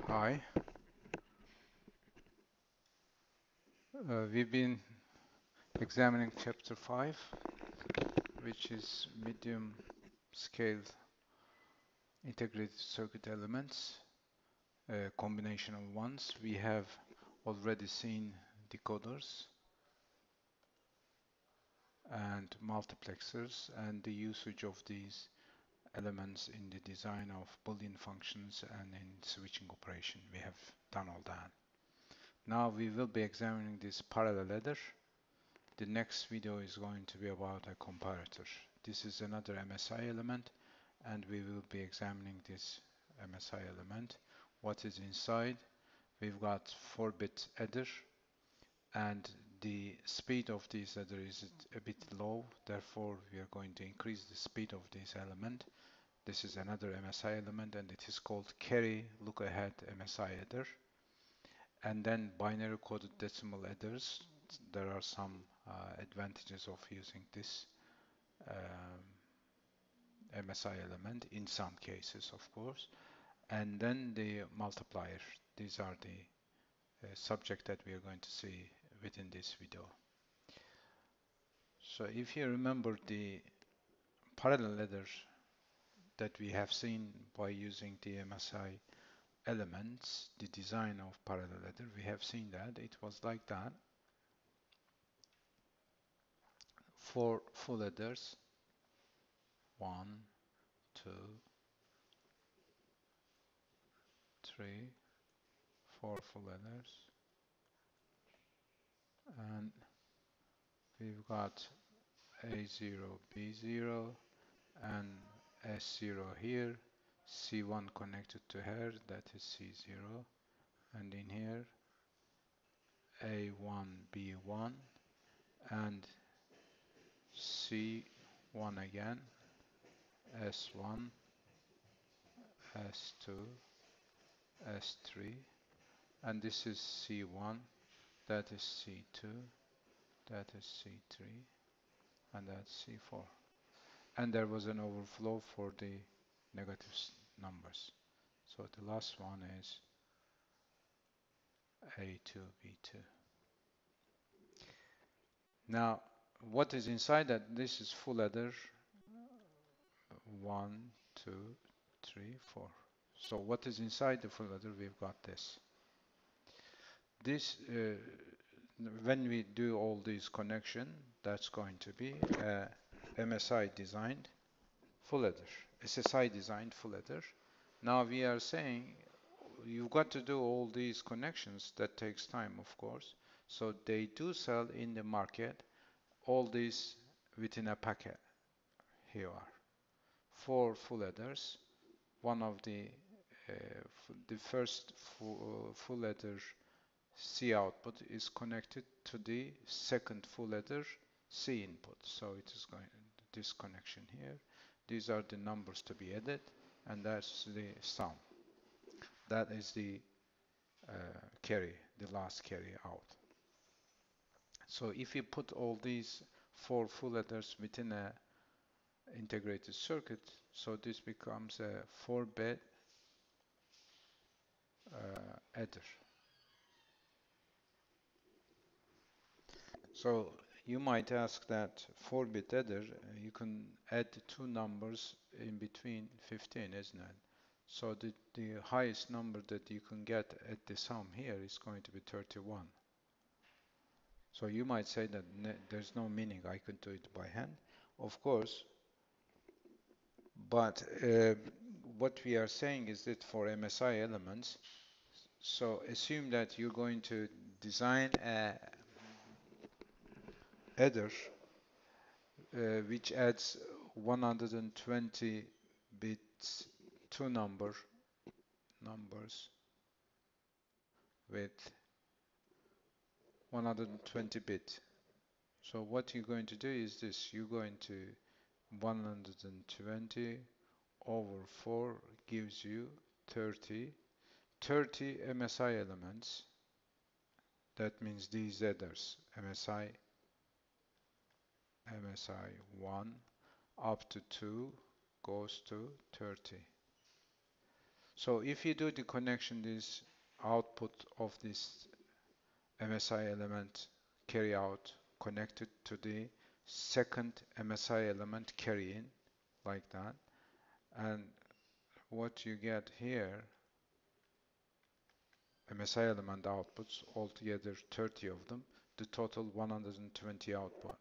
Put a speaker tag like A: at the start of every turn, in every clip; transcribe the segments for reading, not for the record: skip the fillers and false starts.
A: Hi. We've been examining Chapter 5, which is medium scale integrated circuit elements, a combination of ones. We have already seen decoders and multiplexers and the usage of these elements in the design of Boolean functions and in switching operation. We have done all that. Now we will be examining this parallel ladder. The next video is going to be about a comparator. This is another MSI element, and we will be examining this MSI element. What is inside? We've got 4-bit adder, and the speed of this adder is a bit low. Therefore, we are going to increase the speed of this element. This is another MSI element, and it is called carry look ahead MSI adder. And then binary coded decimal adders. There are some advantages of using this MSI element in some cases, of course. And then the multiplier. These are the subject that we are going to see within this video. So if you remember the parallel ladder that we have seen by using the MSI elements, the design of parallel ladder, we have seen that it was like that. 4 full ladders, 1, 2, 3, 4 full ladders, and we've got A0, B0, and S0 here, C1 connected to here, that is C0, and in here A1, B1, and C1 again, S1, S2, S3, and this is C1, that is C2, that is C3, and that's C4. And there was an overflow for the negative numbers. So the last one is A2, B2. Now, what is inside that? This is full adder 1, 2, 3, 4. So what is inside the full adder? We've got this. This, when we do all these connection, that's going to be MSI designed full adder, SSI designed full adder. Now we are saying you've got to do all these connections. That takes time, of course. So they do sell in the market all these within a packet. Here are 4 full adders. One of the first full adder C output is connected to the second full adder C input. So it is going this connection here. These are the numbers to be added, and that's the sum. That is the carry, the last carry out. So if you put all these 4 full adders within a integrated circuit, so this becomes a 4-bit adder. So you might ask that 4-bit adder, you can add 2 numbers in between 15, isn't it? So the highest number that you can get at the sum here is going to be 31. So you might say that there's no meaning, I could do it by hand. Of course, but what we are saying is that for MSI elements, so assume that you're going to design a adder which adds 120 bits, 2 numbers with 120 bit. So what you're going to do is this, you're going to 120 over 4 gives you 30 MSI elements. That means these adders, MSI 1 up to 2 goes to 30. So if you do the connection, this output of this MSI element carry out connected to the second MSI element carry in, like that. And what you get here, MSI element outputs, altogether 30 of them, the total 120 output.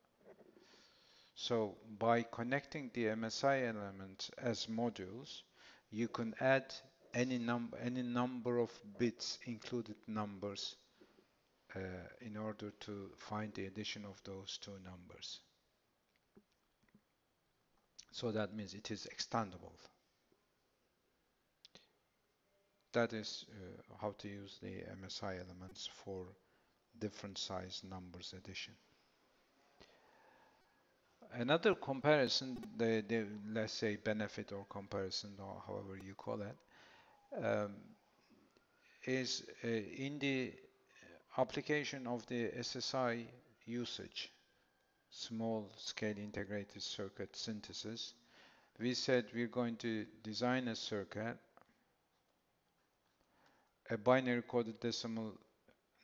A: So by connecting the MSI elements as modules, you can add any number of bits, included numbers, in order to find the addition of those two numbers. So that means it is extendable. That is how to use the MSI elements for different size numbers addition. Another comparison, let's say benefit or comparison, or however you call it, is in the application of the SSI usage, small scale integrated circuit synthesis. We said we're going to design a circuit, a binary coded decimal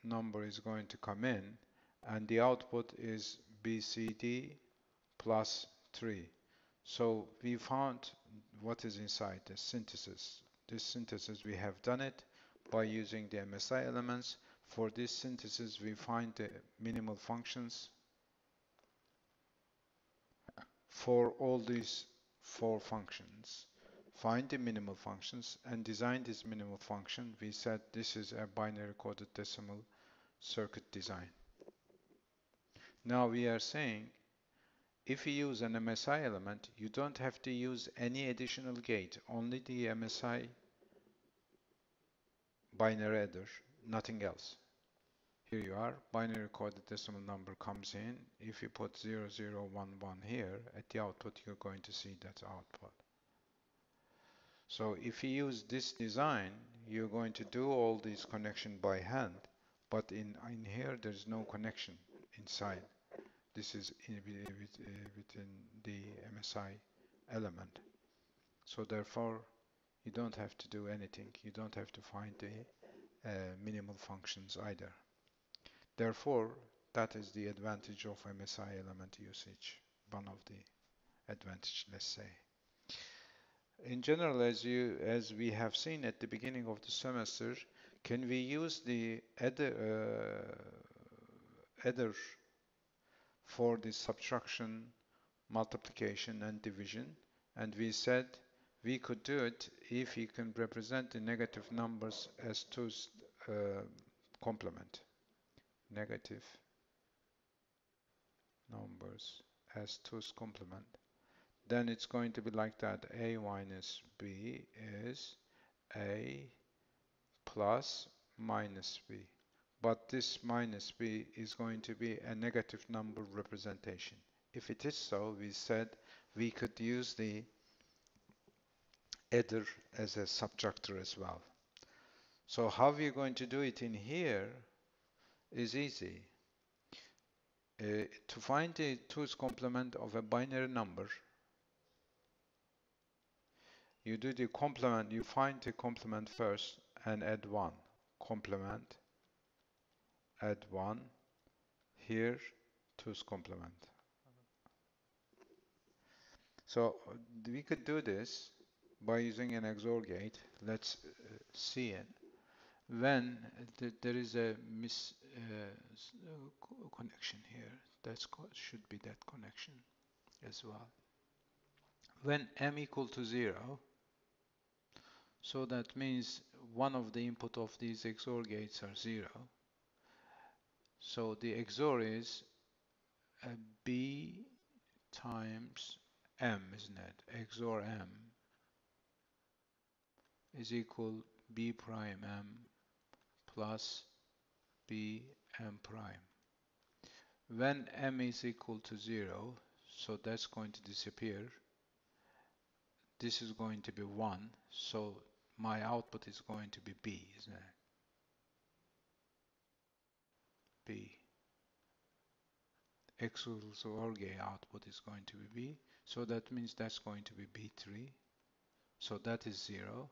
A: number is going to come in, and the output is BCD plus 3. So we found what is inside the synthesis. This synthesis, we have done it by using the MSI elements. For this synthesis, we find the minimal functions for all these 4 functions. Find the minimal functions and design this minimal function. We said this is a binary coded decimal circuit design. Now we are saying if you use an MSI element, you don't have to use any additional gate, only the MSI binary adder, nothing else. Here you are, binary coded decimal number comes in. If you put 0011 here, at the output you're going to see that output. So if you use this design, you're going to do all these connection by hand, but in here there's no connection inside. This is within the MSI element. So therefore, you don't have to do anything. You don't have to find the minimal functions either. Therefore, that is the advantage of MSI element usage. One of the advantage, let's say. In general, as we have seen at the beginning of the semester, can we use the adder for the subtraction, multiplication, and division? And we said we could do it if you can represent the negative numbers as 2's complement. Negative numbers as 2's complement. Then it's going to be like that. A minus B is A plus minus B. But this minus B is going to be a negative number representation. If it is so, we said we could use the adder as a subtractor as well. So how we're going to do it in here is easy. To find the 2's complement of a binary number, you do the complement, you find the complement first and add 1. Complement, add 1, here 2's complement. So we could do this by using an XOR gate. Let's see it. When there is a connection here, that should be that connection as well. When m equal to 0, so that means one of the input of these XOR gates are 0. So the XOR is B times m, isn't it? XOR m is equal B prime m plus B m prime. When m is equal to 0, so that's going to disappear. This is going to be 1, so my output is going to be B, isn't it? B. XOR gate output is going to be B. So that means that's going to be B3. So that is 0.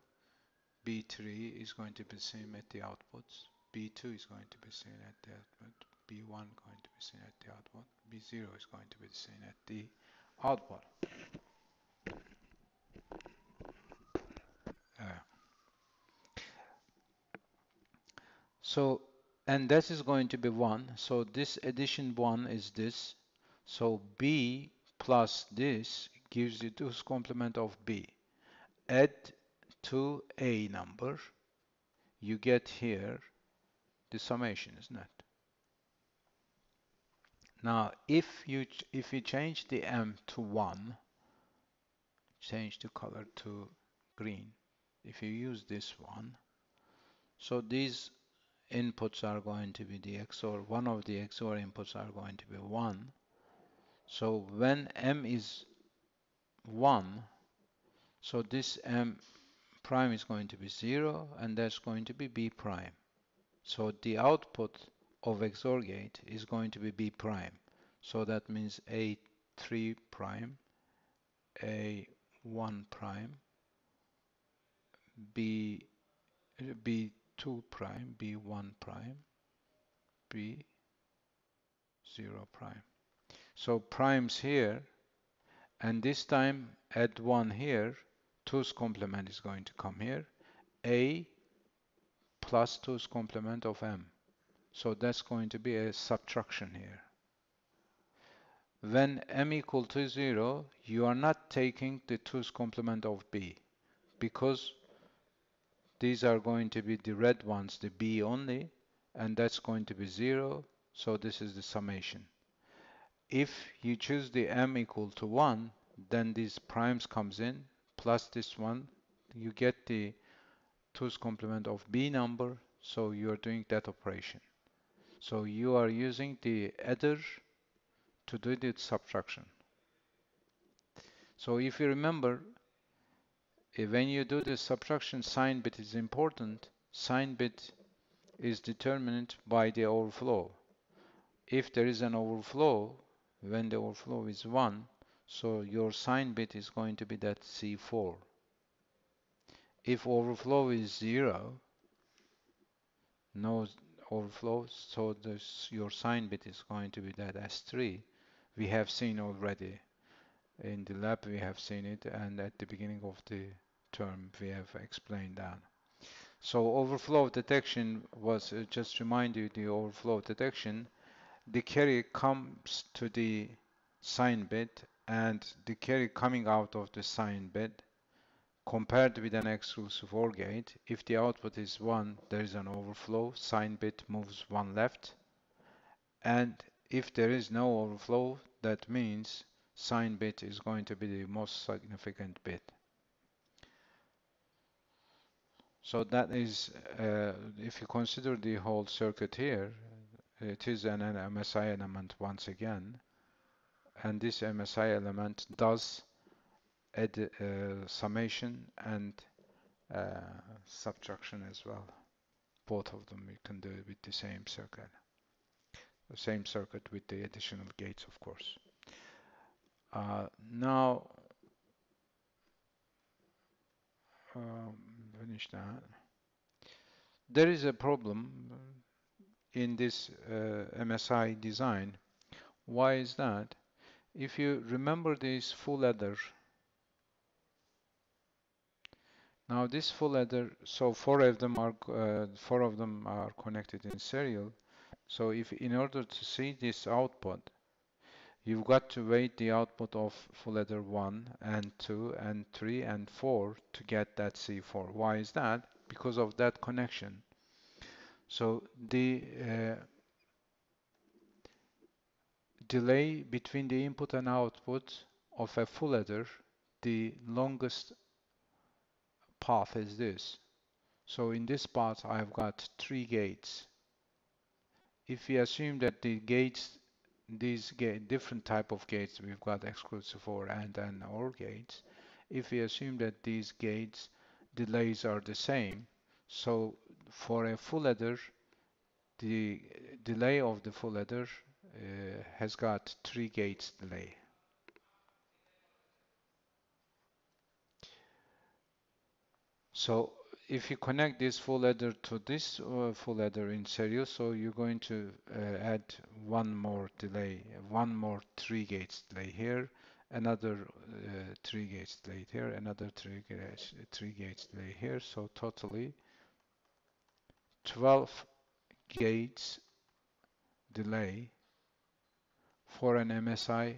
A: B3 is going to be same at the outputs. B2 is going to be same at the output. B1 going to be same at the output. B0 is going to be the same at the output. Uh, so, and that is going to be 1. So this addition 1 is this. So B plus this gives you 2's complement of B. Add to a number, you get here the summation, isn't it? Now, if you change the M to 1, change the color to green. If you use this one, so these inputs are going to be the XOR, one of the XOR inputs are going to be 1. So when M is 1, so this M prime is going to be 0, and that's going to be B prime. So the output of XOR gate is going to be B prime. So that means A3 prime, A1 prime, B, B2 prime, B1 prime, B0 prime. So primes here, and this time add 1 here, 2's complement is going to come here, A plus 2's complement of M. So that's going to be a subtraction here. When M equal to 0, you are not taking the 2's complement of B, because these are going to be the red ones, the B only, and that's going to be 0, so this is the summation. If you choose the M equal to 1, then these primes comes in, plus this one, you get the 2's complement of B number, so you are doing that operation. So you are using the adder to do the subtraction. So if you remember, when you do the subtraction, sign bit is important. Sign bit is determined by the overflow. If there is an overflow, when the overflow is 1, so your sign bit is going to be that C4. If overflow is 0, no overflow, so your sign bit is going to be that S3. We have seen already in the lab, we have seen it, and at the beginning of the term we have explained that. So overflow detection was, just remind you, the overflow detection, the carry comes to the sign bit, and the carry coming out of the sign bit compared with an exclusive OR gate, if the output is 1, there is an overflow, sign bit moves 1 left, and if there is no overflow, that means sign bit is going to be the most significant bit. So that is, if you consider the whole circuit here, it is an MSI element once again, and this MSI element does add summation and subtraction as well. Both of them we can do with the same circuit with the additional gates, of course. Now, finish that. There is a problem in this MSI design. Why is that? If you remember this full adder, now this full adder, so four of them are connected in serial. So if in order to see this output, you've got to wait the output of full adder 1 and 2 and 3 and 4 to get that C4. Why is that? Because of that connection. So the delay between the input and output of a full adder, the longest path is this. So in this path, I've got 3 gates. If we assume that the gates, different type of gates, we've got exclusive OR and OR gates. If we assume that these gates delays are the same, so for a full adder, the delay of the full adder has got 3 gates delay. So if you connect this full adder to this full adder in serial, so you're going to add one more delay, one more 3 gates delay here, another 3 gates delay here, another 3 gates delay here. So totally 12 gates delay for an MSI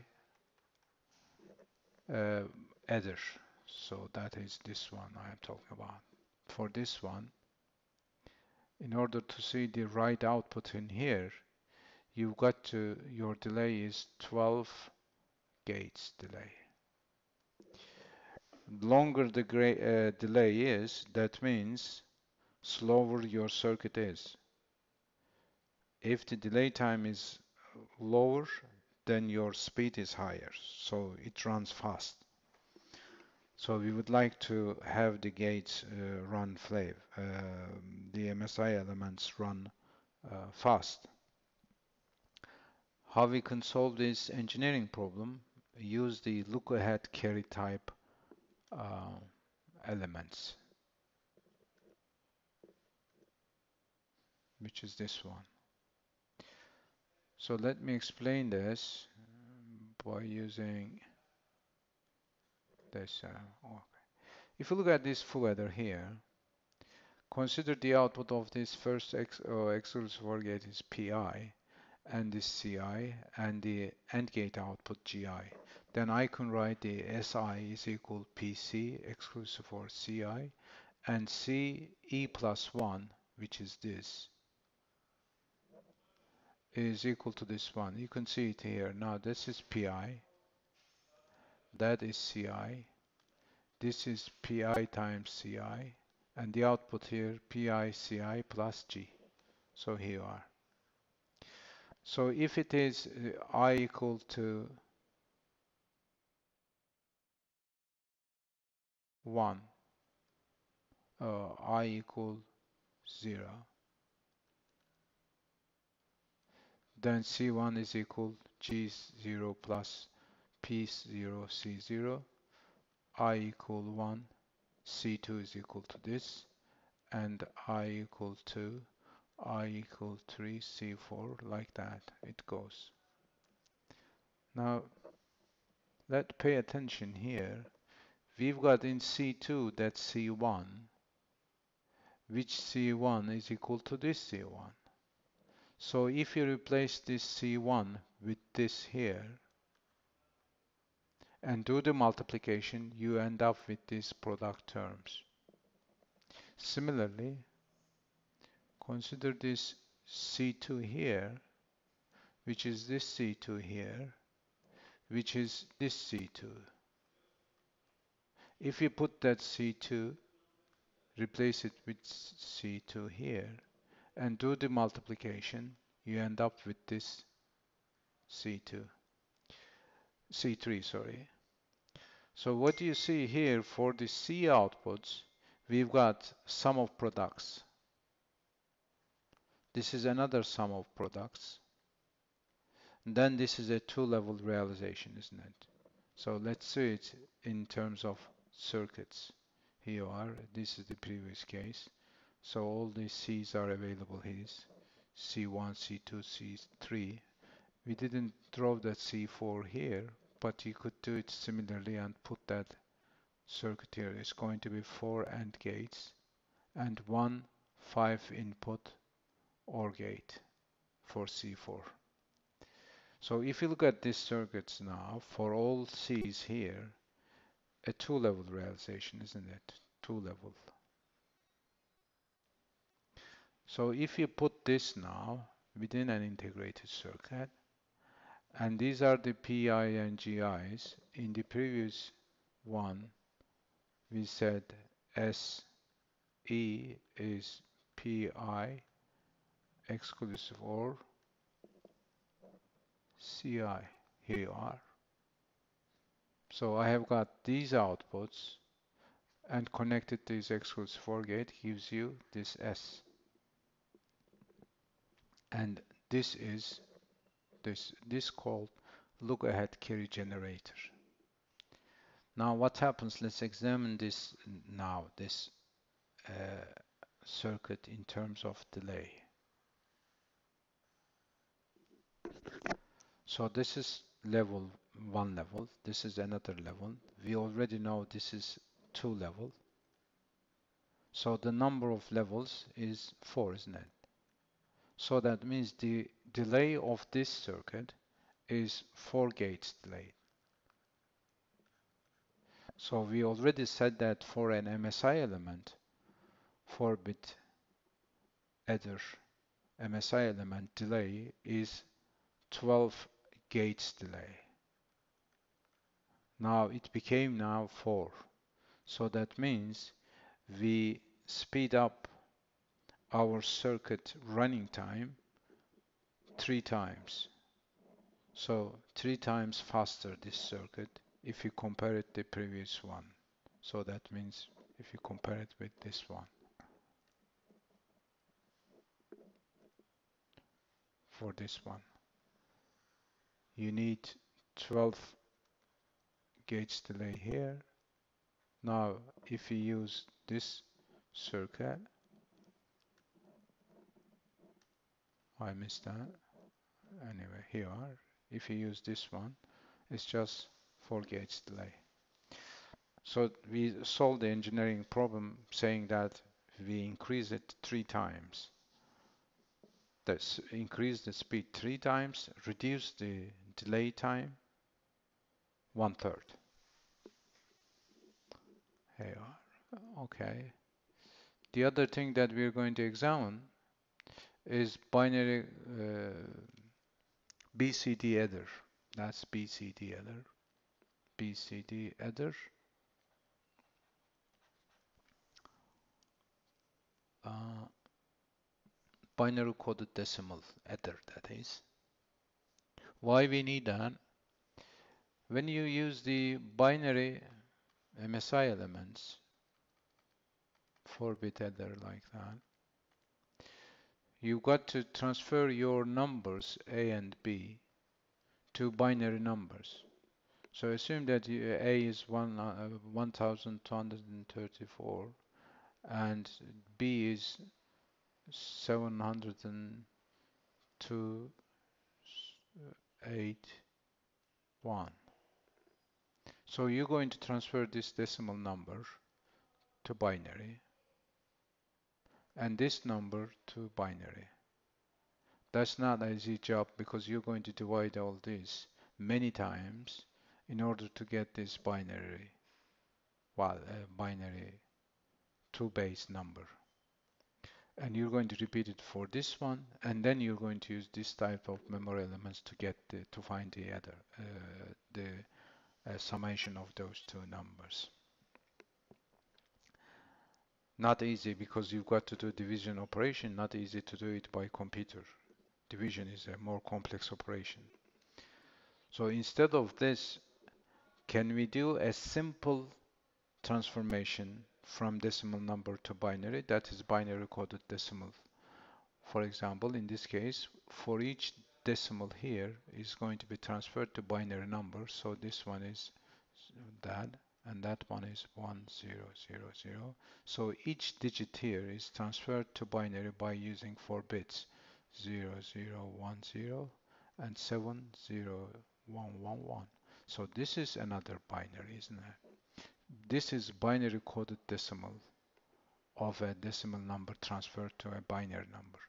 A: uh, adder. So that is this one I am talking about. For this one, in order to see the right output in here, you've got to, your delay is 12 gates delay. Longer the delay is, that means slower your circuit is. If the delay time is lower, then your speed is higher, so it runs fast. So we would like to have the gates run the MSI elements run fast. How we can solve this engineering problem? Use the look-ahead carry type uh, elements, which is this one. So let me explain this by using this. Okay. If you look at this full adder here, consider the output of this first exclusive OR gate is PI, and this CI, and the AND gate output GI. Then I can write the SI is equal PC exclusive OR CI, and CE plus 1, which is this, is equal to this one. You can see it here. Now this is PI, that is CI, this is PI times CI, and the output here PI CI plus G. So here you are. So if it is I equal to 1, I equal 0, then C1 is equal G0 plus P0 C0, I equal 1, C2 is equal to this, and I equal 2, I equal 3, C4, like that it goes. Now let's pay attention here. We've got in C2 that C1, which C1 is equal to this C1. So if you replace this C1 with this here and do the multiplication, you end up with these product terms. Similarly, consider this C2 here, which is this C2 here, which is this C2. If you put that C2, replace it with C2 here, and do the multiplication, you end up with this C2, C3, sorry. So what you see here for the C outputs, we've got sum of products. This is another sum of products. And then this is a two-level realization, isn't it? So let's see it in terms of circuits. Here you are. This is the previous case. So all these C's are available here. C1, C2, C3. We didn't draw that C4 here, but you could do it similarly and put that circuit here. It's going to be 4 AND gates and one 5-input OR gate for C4. So if you look at these circuits now, for all C's here, a two-level realization, isn't it? Two-level. So if you put this now within an integrated circuit, and these are the PI and GIs, in the previous one, we said SE is PI exclusive OR CI. Here you are. So I have got these outputs and connected this exclusive OR gate gives you this S. And this is this called look ahead carry generator. Now what happens? Let's examine this now. This circuit in terms of delay. So this is one level, this is another level. We already know this is 2 level. So the number of levels is 4, isn't it? So that means the delay of this circuit is 4 gates delayed. So we already said that for an MSI element, 4-bit adder MSI element delay is 12 gates delay. Now it became now 4. So that means we speed up our circuit running time 3 times. So 3 times faster this circuit if you compare it to the previous one. So that means if you compare it with this one. For this one, you need 12 gates delay here. Now if you use this circuit, I missed that. Anyway, here are. If you use this one, it's just 4 gates delay. So we solved the engineering problem saying that we increase it 3 times. That's increase the speed 3 times, reduce the delay time 1/3. Here are. Okay. The other thing that we're going to examine is binary BCD adder. That's BCD adder. BCD adder. Binary coded decimal adder, that is. Why we need that? When you use the binary MSI elements, 4-bit adder like that, you've got to transfer your numbers A and B to binary numbers. So assume that A is 1234 and B is 702.81. So you're going to transfer this decimal number to binary and this number to binary. That's not an easy job because you're going to divide all this many times in order to get this binary, binary 2-base number. And you're going to repeat it for this one, and then you're going to use this type of memory elements to get to find the other, summation of those two numbers. Not easy because you've got to do division operation, not easy to do it by computer. Division is a more complex operation. So instead of this, can we do a simple transformation from decimal number to binary? That is binary coded decimal. For example, in this case, for each decimal here is going to be transferred to binary number. So this one is that, and that one is 1000. So each digit here is transferred to binary by using 4 bits, 0010 and 70111. So this is another binary, isn't it? This is binary coded decimal of a decimal number transferred to a binary number.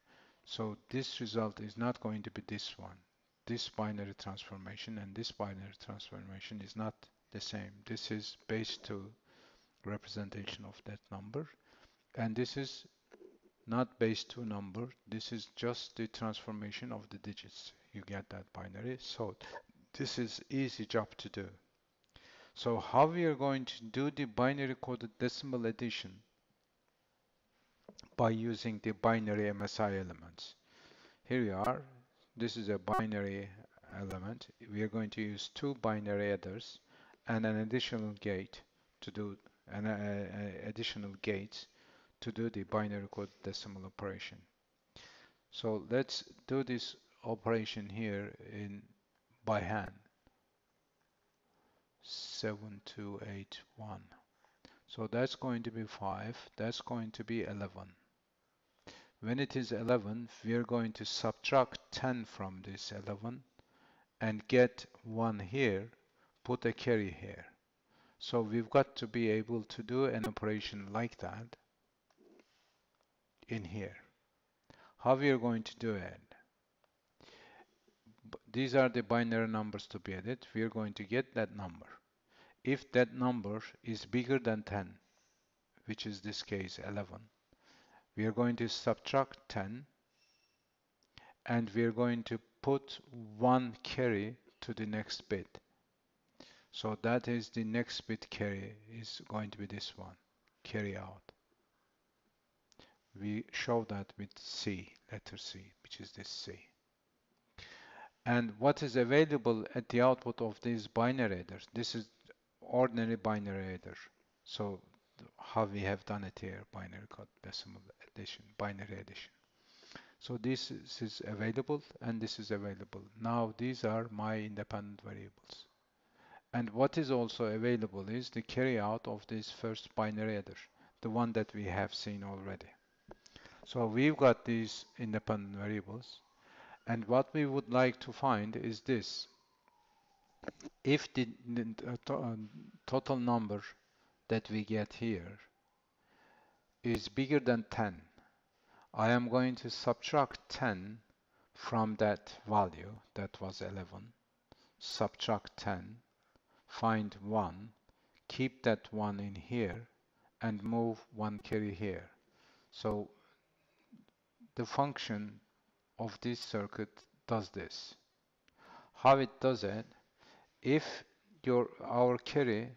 A: So this result is not going to be this one. This binary transformation and this binary transformation is not the same. This is base 2 representation of that number, and this is not base 2 number. This is just the transformation of the digits. You get that binary. So this is easy job to do. So how we are going to do the binary coded decimal addition? By using the binary MSI elements. Here we are. This is a binary element. We are going to use 2 binary adders and an additional gate to do additional gates to do the binary code decimal operation. So let's do this operation here by hand. 7281. So that's going to be 5. That's going to be 11. When it is 11, we are going to subtract 10 from this 11 and get 1 here, put a carry here. So we've got to be able to do an operation like that in here. How we are going to do it? These are the binary numbers to be added. We are going to get that number. If that number is bigger than 10, which is this case 11, we are going to subtract 10 and we are going to put 1 carry to the next bit. So that is the next bit carry is going to be this one, carry out. We show that with C, letter C, which is this C. And what is available at the output of these binary adders? This is ordinary binary adder. So how we have done it here, binary code decimal addition, binary addition. So this is available and this is available. Now these are my independent variables. And what is also available is the carry out of this first binary adder, the one that we have seen already. So we've got these independent variables. And what we would like to find is this. If the total number that we get here is bigger than 10, I am going to subtract 10 from that value, that was 11, subtract 10, find 1, keep that 1 in here, and move 1 carry here. So the function of this circuit does this. How it does it? If our carry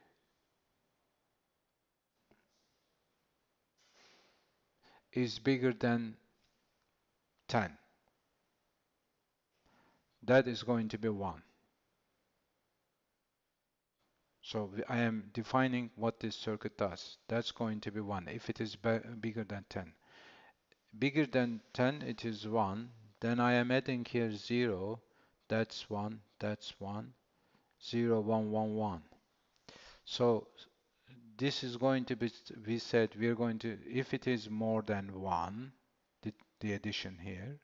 A: is bigger than 10, that is going to be 1. So I am defining what this circuit does. That's going to be 1 if it is bigger than 10. Bigger than 10, it is 1. Then I am adding here 0. That's 1. That's 1. 0, 1, 1, 1. So this is going to be, we said we are going to, if it is more than 1, the addition here,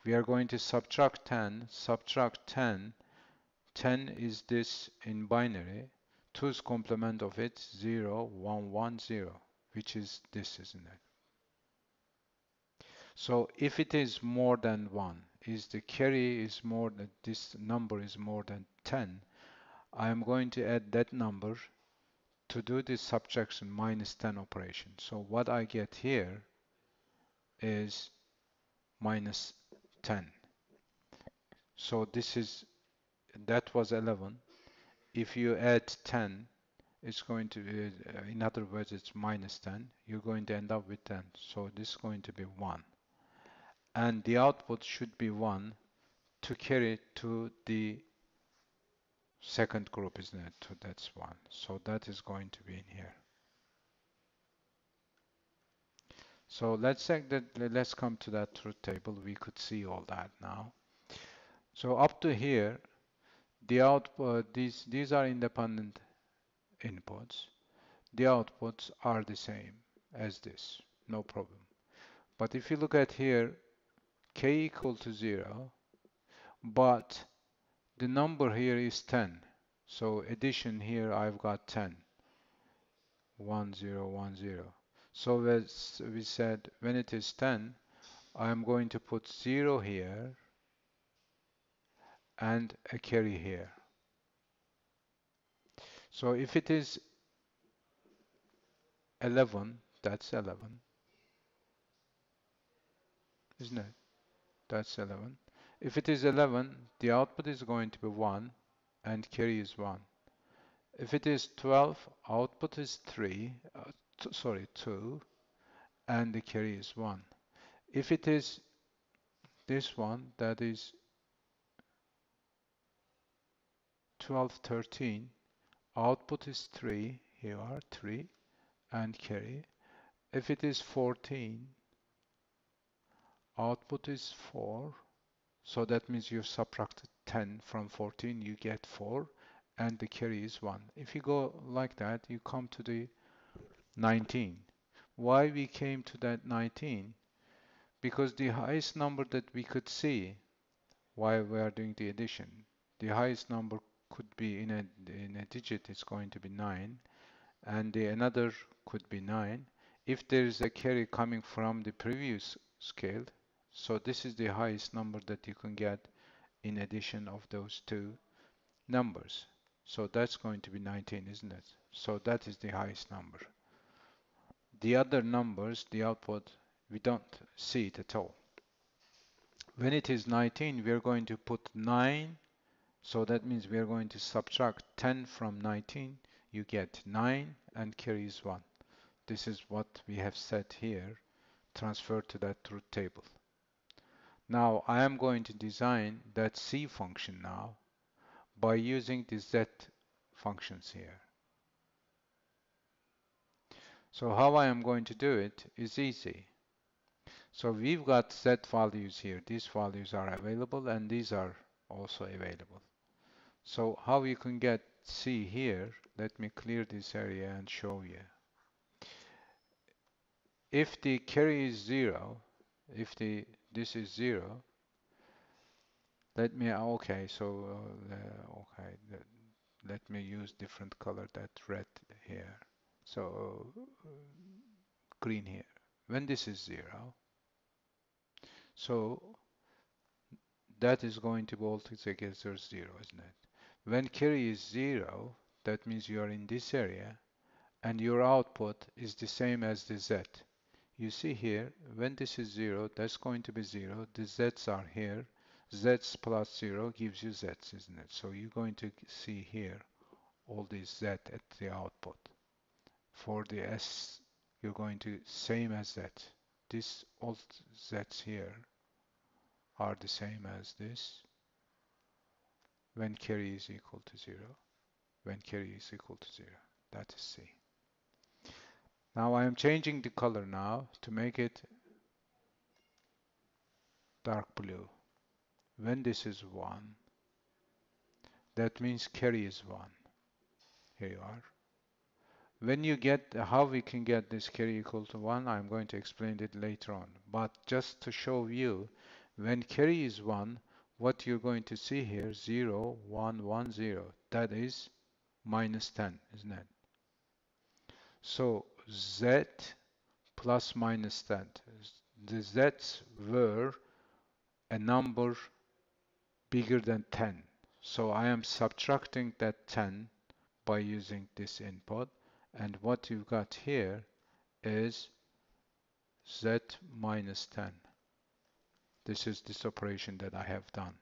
A: we are going to subtract 10, subtract 10. 10 is this in binary. 2's complement of it, 0, 1, 1, 0, which is this, isn't it? So if it is more than 1, is the carry is more than, this number is more than 10, I am going to add that number to do this subtraction minus 10 operation. So what I get here is minus 10. So this is, that was 11. If you add 10, it's going to be, in other words, it's minus 10. You're going to end up with 10. So this is going to be 1. And the output should be 1 to carry to the second group, isn't it? So that's 1. So that is going to be in here. So let's check that. Let's come to that truth table. We could see all that now. So up to here, the output, these are independent inputs. The outputs are the same as this, no problem. But if you look at here, k equal to 0, but the number here is 10. So addition here, I've got 10. 1, 0, 1, 0. So as we said, when it is 10, I'm going to put 0 here and a carry here. So if it is 11, that's 11, isn't it? That's 11. If it is 11, the output is going to be 1 and carry is 1. If it is 12, output is 2, and the carry is 1. If it is this one, that is 12, 13, output is 3, here are 3, and carry. If it is 14, output is 4, so that means you subtracted 10 from 14, you get 4, and the carry is 1. If you go like that, you come to the 19. Why we came to that 19? Because the highest number that we could see while we are doing the addition, the highest number could be in a digit, it's going to be 9, and the another could be 9. If there is a carry coming from the previous scale, so this is the highest number that you can get in addition of those two numbers. So that's going to be 19, isn't it? So that is the highest number. The other numbers, the output, we don't see it at all. When it is 19, we are going to put 9. So that means we are going to subtract 10 from 19. You get 9 and carry is 1. This is what we have set here, transferred to that truth table. Now I am going to design that C function now by using the Z functions here. So how I am going to do it is easy. So we've got Z values here. These values are available and these are also available. So how you can get C here, let me clear this area and show you. If the carry is 0, if this is 0, let me, okay, so okay, let me use different color, that red here. So green here. When this is 0, so that is going to be altogether 0, isn't it? When carry is 0, that means you are in this area and your output is the same as the Z. You see here, when this is 0, that's going to be 0. The Z's are here. Z's plus 0 gives you Z's, isn't it? So you're going to see here all these Z at the output. For the S, you're going to same as Z. This all Z's here are the same as this when carry is equal to 0. When carry is equal to 0. That is C. Now I am changing the color now to make it dark blue. When this is 1, that means carry is 1. Here you are. When you get how we can get this carry equal to 1, I'm going to explain it later on. But just to show you, when carry is 1, what you're going to see here, 0, 1, 1, 0, that is minus 10, isn't it? So Z plus minus 10. The Z's were a number bigger than 10. So I am subtracting that 10 by using this input, and what you've got here is Z minus 10. This is this operation that I have done.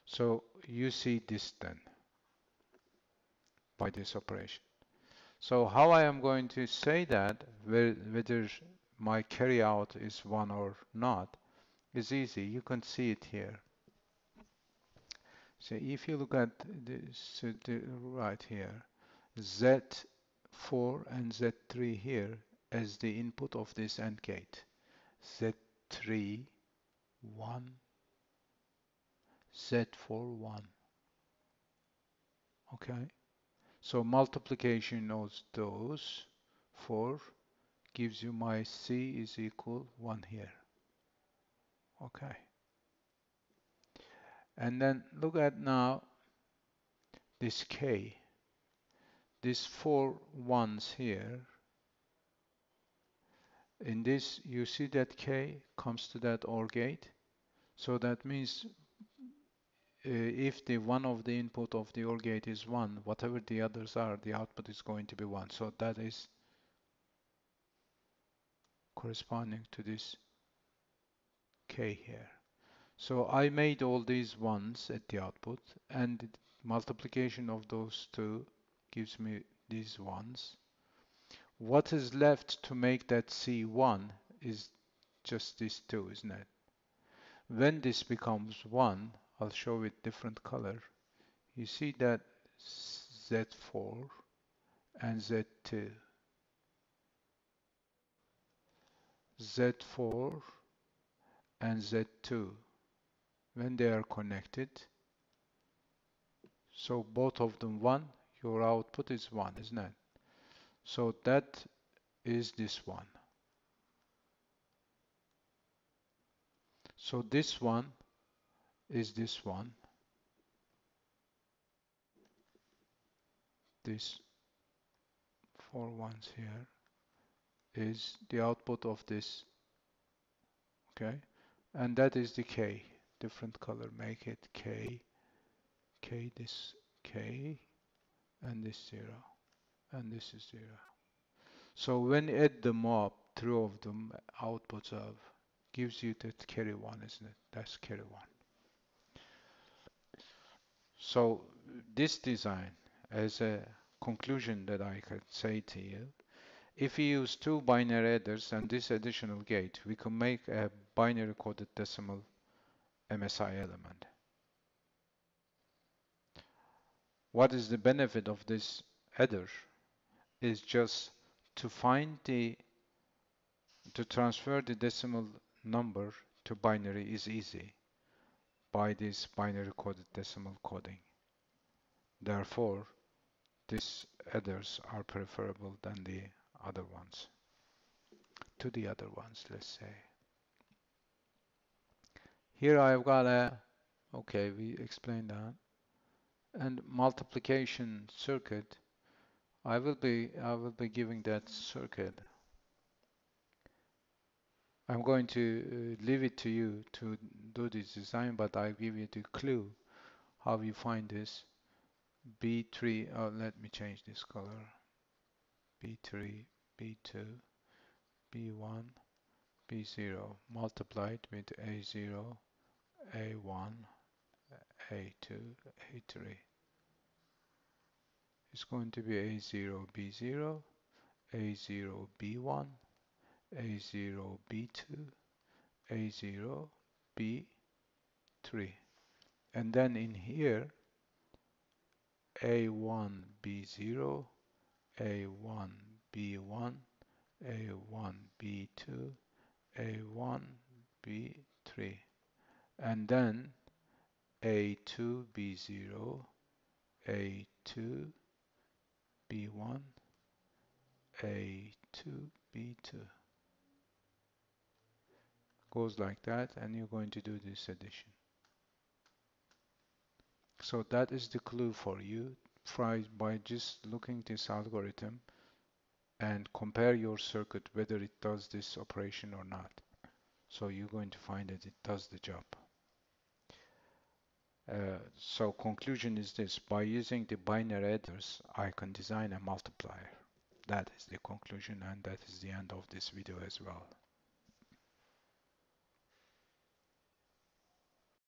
A: So you see this then by this operation. So how I am going to say that whether my carry out is 1 or not is easy. You can see it here. So if you look at this right here, Z4 and Z3 here as the input of this AND gate. Z3, 1, Z4, 1. Okay, so multiplication of those 4 gives you my C is equal 1 here. Okay, and then look at now this K. These 4 1s here. In this, you see that K comes to that OR gate. So that means if the one of the input of the OR gate is 1, whatever the others are, the output is going to be 1. So that is corresponding to this K here. So I made all these 1s at the output, and the multiplication of those two gives me these 1s. What is left to make that C1 is just these 2, isn't it? When this becomes 1, I'll show it different color. You see that Z4 and Z2. Z4 and Z2, when they are connected, so both of them 1, your output is 1, isn't it? So that is this one. So this one is this one. This 4 ones here is the output of this, okay? And that is the K. Different color, make it K, K, this K, and this 0, and this is 0. So when you add them up, three of them outputs of gives you that carry 1, isn't it? That's carry 1. So this design, as a conclusion that I could say to you, if we use two binary adders and this additional gate, we can make a binary coded decimal MSI element. What is the benefit of this adder? Is just to transfer the decimal number to binary is easy by this binary coded decimal coding. Therefore, these adders are preferable than the other ones. To the other ones, let's say. Here I've got a, okay, we explained that. And multiplication circuit, I will be giving that circuit. I'm going to leave it to you to do this design, but I'll give you the clue how you find this. B3, let me change this color. B3, B2, B1, B0 multiplied with A0, A1, A2, A3. It's going to be A0, B0, A0, B1, A0, B2, A0, B3. And then in here, A1, B0, A1, B1, A1, B2, A1, B3. And then A2, B0, A2, B1, A2, B2. Goes like that, and you're going to do this addition. So that is the clue for you. Try by just looking this algorithm and compare your circuit whether it does this operation or not. So you're going to find that it does the job. So conclusion is this: by using the binary adders, I can design a multiplier. That is the conclusion, and that is the end of this video as well.